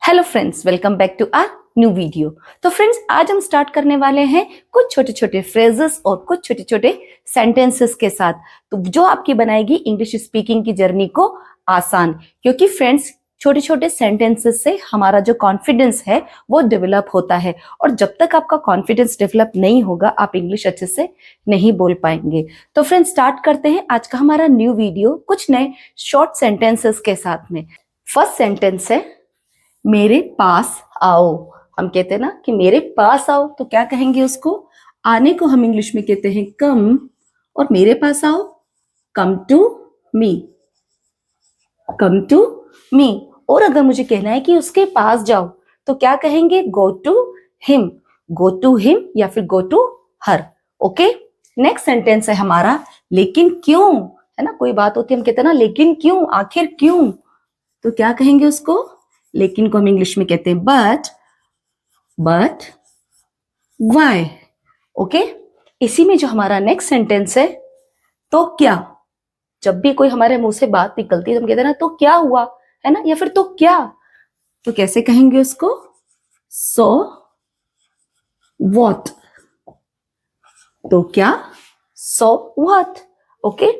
Hello friends, welcome back to our new video. तो friends, आज हम स्टार्ट करने वाले हैं कुछ छोटे छोटे फ्रेजेस और कुछ छोटे छोटे सेंटेंसेस के साथ, तो जो आपकी बनाएगी इंग्लिश स्पीकिंग की जर्नी को आसान। क्योंकि फ्रेंड्स, छोटे छोटे सेंटेंसेस से हमारा जो कॉन्फिडेंस है वो डेवलप होता है, और जब तक आपका कॉन्फिडेंस डेवलप नहीं होगा आप इंग्लिश अच्छे से नहीं बोल पाएंगे। तो फ्रेंड्स, स्टार्ट करते हैं आज का हमारा न्यू वीडियो कुछ नए शॉर्ट सेंटेंसेस के साथ में। फर्स्ट सेंटेंस है मेरे पास आओ। हम कहते हैं ना कि मेरे पास आओ, तो क्या कहेंगे उसको? आने को हम इंग्लिश में कहते हैं कम, और मेरे पास आओ come to me, come to me. और अगर मुझे कहना है कि उसके पास जाओ तो क्या कहेंगे? Go to him, go to him या फिर go to her. Okay, next sentence है हमारा लेकिन क्यों। है ना, कोई बात होती है हम कहते हैं ना लेकिन क्यों, आखिर क्यों, तो क्या कहेंगे उसको? लेकिन को हम इंग्लिश में कहते हैं बट वाई। ओके, इसी में जो हमारा नेक्स्ट सेंटेंस है तो क्या। जब भी कोई हमारे मुंह से बात निकलती है तो हम कहते हैं ना तो क्या हुआ, है ना, या फिर तो क्या, तो कैसे कहेंगे उसको? सो व्हाट, तो क्या, सो व्हाट। ओके,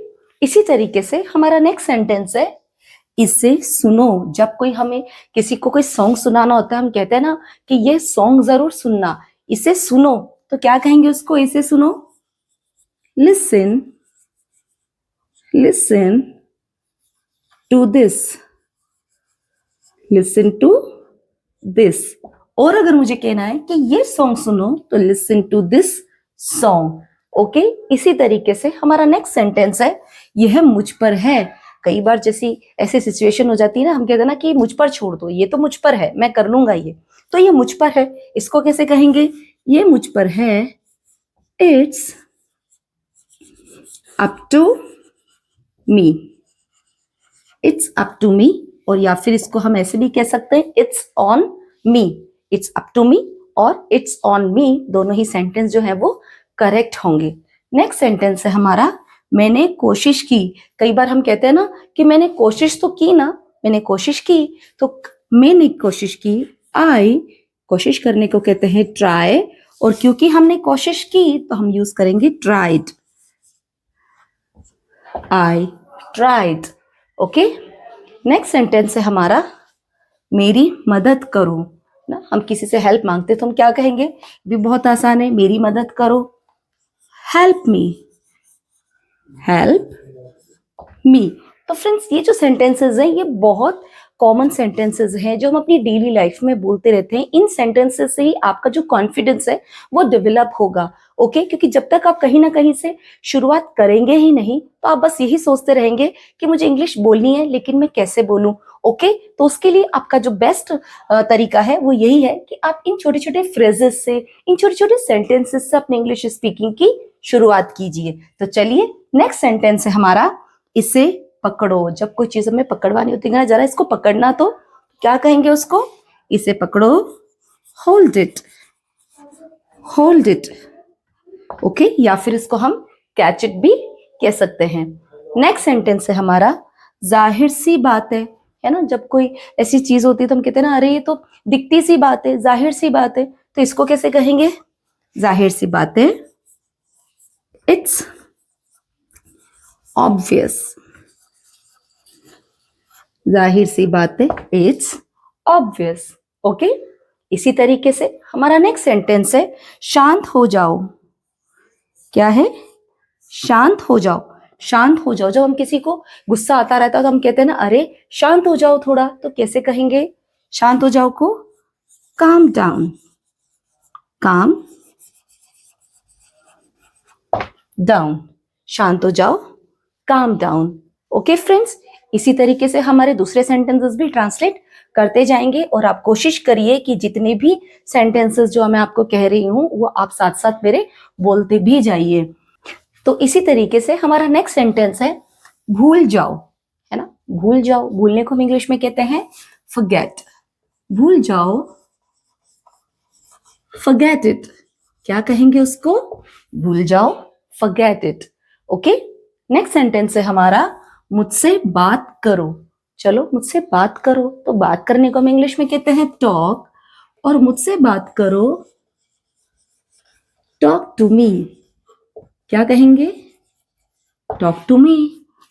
इसी तरीके से हमारा नेक्स्ट सेंटेंस है इसे सुनो। जब कोई हमें किसी को कोई सॉन्ग सुनाना होता है हम कहते हैं ना कि ये सॉन्ग जरूर सुनना, इसे सुनो, तो क्या कहेंगे उसको? इसे सुनो, listen, listen to this, listen to this. और अगर मुझे कहना है कि ये सॉन्ग सुनो तो listen to this song. Okay, इसी तरीके से हमारा नेक्स्ट सेंटेंस है यह मुझ पर है। कई बार जैसी ऐसी सिचुएशन हो जाती है ना, हम कहते हैं ना कि मुझ पर छोड़ दो, ये तो मुझ पर है, मैं कर लूंगा ये, तो ये मुझ पर है, इसको कैसे कहेंगे? ये मुझ पर है, it's up to me, it's up to me. और या फिर इसको हम ऐसे भी कह सकते हैं it's on me, it's up to me और इट्स ऑन मी, दोनों ही सेंटेंस जो है वो करेक्ट होंगे। नेक्स्ट सेंटेंस है हमारा मैंने कोशिश की। कई बार हम कहते हैं ना कि मैंने कोशिश तो की ना, मैंने कोशिश की, तो मैंने कोशिश की, आई, कोशिश करने को कहते हैं ट्राई, और क्योंकि हमने कोशिश की तो हम यूज करेंगे tried, I tried. Okay, next sentence है हमारा मेरी मदद करो ना। हम किसी से हेल्प मांगते तो हम क्या कहेंगे? भी बहुत आसान है, मेरी मदद करो, हेल्प मी, हेल्प मी। तो फ्रेंड्स, ये जो सेंटेंसेस हैं ये बहुत कॉमन सेंटेंसेस हैं जो हम अपनी डेली लाइफ में बोलते रहते हैं। इन सेंटेंसेस से ही आपका जो कॉन्फिडेंस है वो डेवलप होगा। ओके, क्योंकि जब तक आप कहीं ना कहीं से शुरुआत करेंगे ही नहीं तो आप बस यही सोचते रहेंगे कि मुझे इंग्लिश बोलनी है लेकिन मैं कैसे बोलूं। ओके, तो उसके लिए आपका जो बेस्ट तरीका है वो यही है कि आप इन छोटे छोटे फ्रेजेस से, इन छोटे छोटे सेंटेंसेस से अपने इंग्लिश स्पीकिंग की शुरुआत कीजिए। तो चलिए, नेक्स्ट सेंटेंस है हमारा इसे पकड़ो। जब कोई चीज हमें पकड़वानी होती है ना, जरा इसको पकड़ना, तो क्या कहेंगे उसको? इसे पकड़ो, hold it, hold it. Okay, या फिर इसको हम कैच इट भी कह सकते हैं। नेक्स्ट सेंटेंस है हमारा जाहिर सी बात है ना। जब कोई ऐसी चीज होती है तो हम कहते हैं ना अरे ये तो दिखती सी बात है, जाहिर सी बात है, तो इसको कैसे कहेंगे? जाहिर सी बात है, इट्स ऑब्वियस, जाहिर सी बात है, इट्स ऑब्वियस। ओके, इसी तरीके से हमारा नेक्स्ट सेंटेंस है शांत हो जाओ। क्या है? शांत हो जाओ, शांत हो जाओ। जब हम किसी को गुस्सा आता रहता है तो हम कहते हैं ना अरे शांत हो जाओ थोड़ा, तो कैसे कहेंगे शांत हो जाओ को? काम डाउन, काम डाउन, शांत हो जाओ, काम डाउन। ओके फ्रेंड्स, इसी तरीके से हमारे दूसरे सेंटेंसेस भी ट्रांसलेट करते जाएंगे, और आप कोशिश करिए कि जितने भी सेंटेंसेस जो मैं आपको कह रही हूँ वो आप साथ साथ मेरे बोलते भी जाइए। तो इसी तरीके से हमारा नेक्स्ट सेंटेंस है भूल जाओ, है ना। भूल जाओ, भूलने को हम इंग्लिश में कहते हैं फॉरगेट, भूल जाओ, फॉरगेट इट। क्या कहेंगे उसको? भूल जाओ, forget it. Okay, next sentence है हमारा मुझसे बात करो। चलो मुझसे बात करो, तो बात करने को हम इंग्लिश में कहते हैं टॉक, और मुझसे बात करो टॉक टू मी, क्या कहेंगे? Talk to me.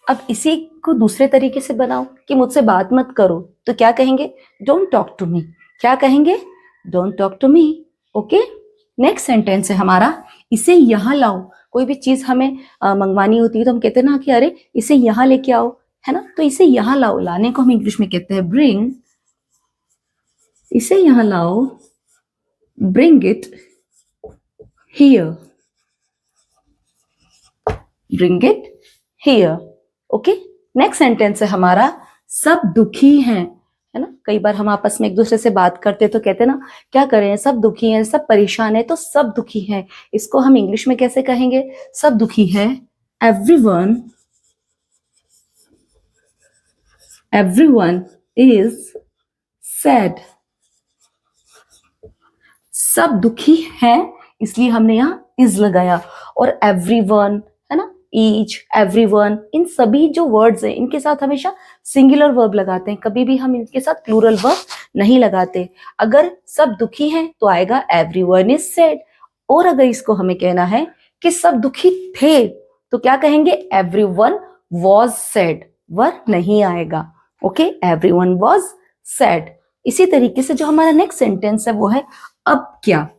अब इसी को दूसरे तरीके से बनाओ कि मुझसे बात मत करो, तो क्या कहेंगे? Don't talk to me. क्या कहेंगे? Don't talk to me. Okay, next sentence है हमारा, इसे यहाँ लाओ। कोई भी चीज हमें मंगवानी होती है तो हम कहते हैं ना कि अरे इसे यहाँ लेके आओ, है ना? तो इसे यहाँ लाओ, लाने को हम इंग्लिश में कहते हैं ब्रिंग। इसे यहाँ लाओ, bring it here, bring it here. Okay, next sentence है हमारा, सब दुखी हैं, है ना? कई बार हम आपस में एक दूसरे से बात करते तो कहते हैं ना, क्या करें, सब दुखी हैं, सब परेशान है, तो सब दुखी हैं। इसको हम इंग्लिश में कैसे कहेंगे? सब दुखी है, एवरीवन, एवरीवन इज सैड। सब दुखी हैं, इसलिए हमने यहाँ इज लगाया। और एवरीवन, है ना, ईच, एवरीवन, इन सभी जो वर्ड्स हैं इनके साथ हमेशा सिंगुलर वर्ब लगाते हैं, कभी भी हम इनके साथ प्लूरल वर्ब नहीं लगाते। अगर सब दुखी हैं तो आएगा एवरीवन इज सैड, और अगर इसको हमें कहना है कि सब दुखी थे तो क्या कहेंगे? एवरीवन वाज सैड, वर नहीं आएगा। Okay, everyone was sad. इसी तरीके से जो हमारा नेक्स्ट सेंटेंस है वो है अब क्या।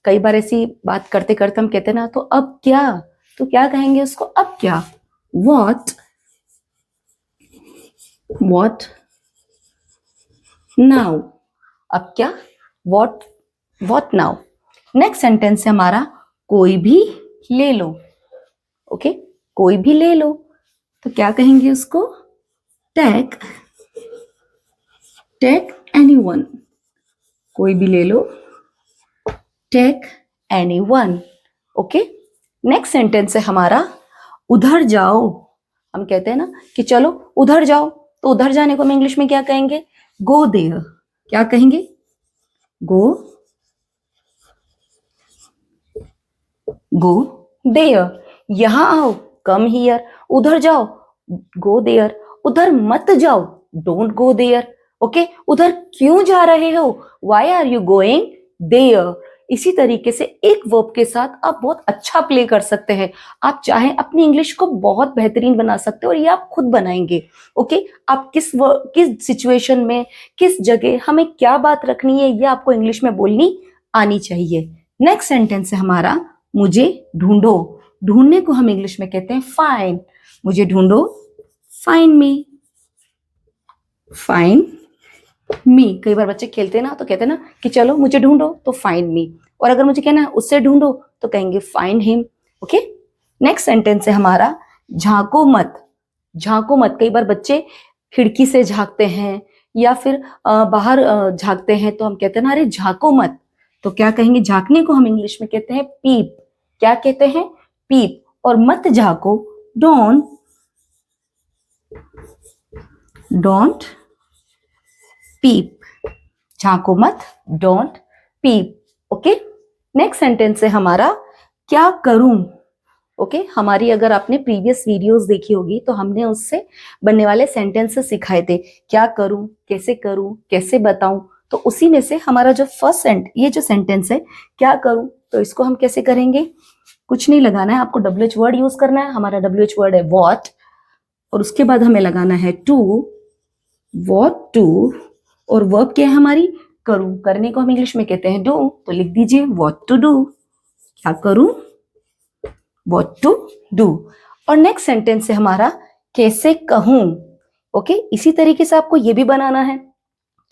कई बार ऐसी बात करते करते हम कहते हैं ना, तो अब क्या, तो क्या कहेंगे उसको? अब क्या? what now। अब क्या? what now। नेक्स्ट सेंटेंस है हमारा, कोई भी ले लो। ओके, कोई भी ले लो, तो क्या कहेंगे उसको? Take anyone. कोई भी ले लो, take anyone. Okay, next sentence है हमारा, उधर जाओ। हम कहते हैं ना कि चलो उधर जाओ, तो उधर जाने को हम इंग्लिश में क्या कहेंगे? Go there. क्या कहेंगे? Go there. यहां आओ, कम हियर। उधर जाओ, गो देयर। उधर मत जाओ, डोंट गो देयर। ओके, उधर क्यों जा रहे हो? Why are you going there. इसी तरीके से एक वर्ब के साथ आप बहुत अच्छा प्ले कर सकते हैं। आप चाहें अपनी इंग्लिश को बहुत बेहतरीन बना सकते हो, और ये आप खुद बनाएंगे। ओके, आप किस सिचुएशन में, किस जगह हमें क्या बात रखनी है, ये आपको इंग्लिश में बोलनी आनी चाहिए। नेक्स्ट सेंटेंस है हमारा, मुझे ढूंढो। ढूंढने को हम इंग्लिश में कहते हैं फाइंड। मुझे ढूंढो, फाइंड मी, फाइंड मी। कई बार बच्चे खेलते हैं ना, तो कहते हैं ना कि चलो मुझे ढूंढो, तो फाइंड मी। और अगर मुझे कहना है उससे ढूंढो, तो कहेंगे find him. Okay, next sentence है हमारा, झांको मत। झांको मत, कई बार बच्चे खिड़की से झांकते हैं या फिर बाहर झांकते हैं, तो हम कहते हैं ना, अरे झांको मत। तो क्या कहेंगे? झांकने को हम इंग्लिश में कहते हैं पीप। क्या कहते हैं? पीप। और मत झांको, डोंट पीप। झांको मत, don't peep. Okay, next sentence है हमारा, क्या करूं। ओके, हमारी अगर आपने प्रीवियस वीडियोस देखी होगी तो हमने उससे बनने वाले सेंटेंसेस सिखाए थे, क्या करूं, कैसे बताऊं। तो उसी में से हमारा जो फर्स्ट ये जो सेंटेंस है, क्या करूं, तो इसको हम कैसे करेंगे? कुछ नहीं लगाना है, आपको WH वर्ड यूज करना है। हमारा WH वर्ड है what, और उसके बाद हमें लगाना है to, what to, और वर्ब क्या है हमारी? करूं। करने को हम इंग्लिश में कहते हैं do, तो लिख दीजिए what to do। क्या करूं? what to do। और नेक्स्ट सेंटेंस है हमारा, कैसे कहूं। ओके, इसी तरीके से आपको ये भी बनाना है,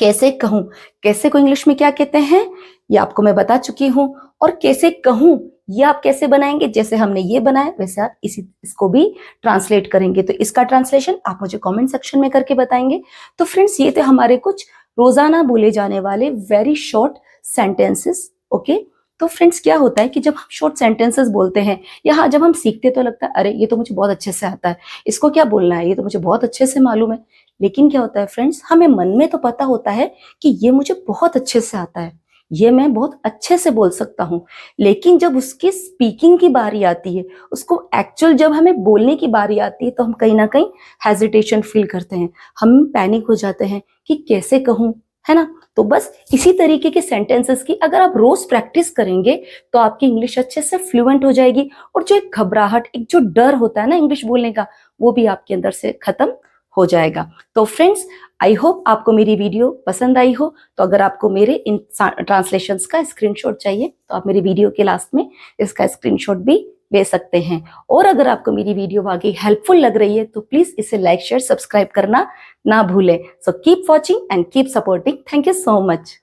कैसे कहूं। कैसे को इंग्लिश में क्या कहते हैं, ये आपको मैं बता चुकी हूं। और कैसे कहूं, ये आप कैसे बनाएंगे? जैसे हमने ये बनाया वैसे आप इसको भी ट्रांसलेट करेंगे। तो इसका ट्रांसलेशन आप मुझे कमेंट सेक्शन में करके बताएंगे। तो फ्रेंड्स, ये थे हमारे कुछ रोजाना बोले जाने वाले वेरी शॉर्ट सेंटेंसेस। ओके, तो फ्रेंड्स, क्या होता है कि जब हम शॉर्ट सेंटेंसेस बोलते हैं या हाँ जब हम सीखते तो लगता है अरे ये तो मुझे बहुत अच्छे से आता है, इसको क्या बोलना है, ये तो मुझे बहुत अच्छे से मालूम है। लेकिन क्या होता है फ्रेंड्स, हमें मन में तो पता होता है कि ये मुझे बहुत अच्छे से आता है, ये मैं बहुत अच्छे से बोल सकता हूँ, लेकिन जब उसकी स्पीकिंग की बारी आती है, उसको एक्चुअल जब हमें बोलने की बारी आती है, तो हम कहीं ना कहीं हेजिटेशन फील करते हैं, हम पैनिक हो जाते हैं कि कैसे कहूँ, है ना। तो बस इसी तरीके के सेंटेंसेस की अगर आप रोज प्रैक्टिस करेंगे तो आपकी इंग्लिश अच्छे से फ्लुएंट हो जाएगी, और जो एक घबराहट, एक जो डर होता है ना इंग्लिश बोलने का, वो भी आपके अंदर से खत्म हो जाएगा। तो फ्रेंड्स, आई होप आपको मेरी वीडियो पसंद आई हो। तो अगर आपको मेरे इन ट्रांसलेशंस का स्क्रीनशॉट चाहिए तो आप मेरी वीडियो के लास्ट में इसका स्क्रीनशॉट भी ले सकते हैं। और अगर आपको मेरी वीडियो वाकई हेल्पफुल लग रही है तो प्लीज इसे लाइक, शेयर, सब्सक्राइब करना ना भूलें। So keep watching and keep supporting. Thank you so much.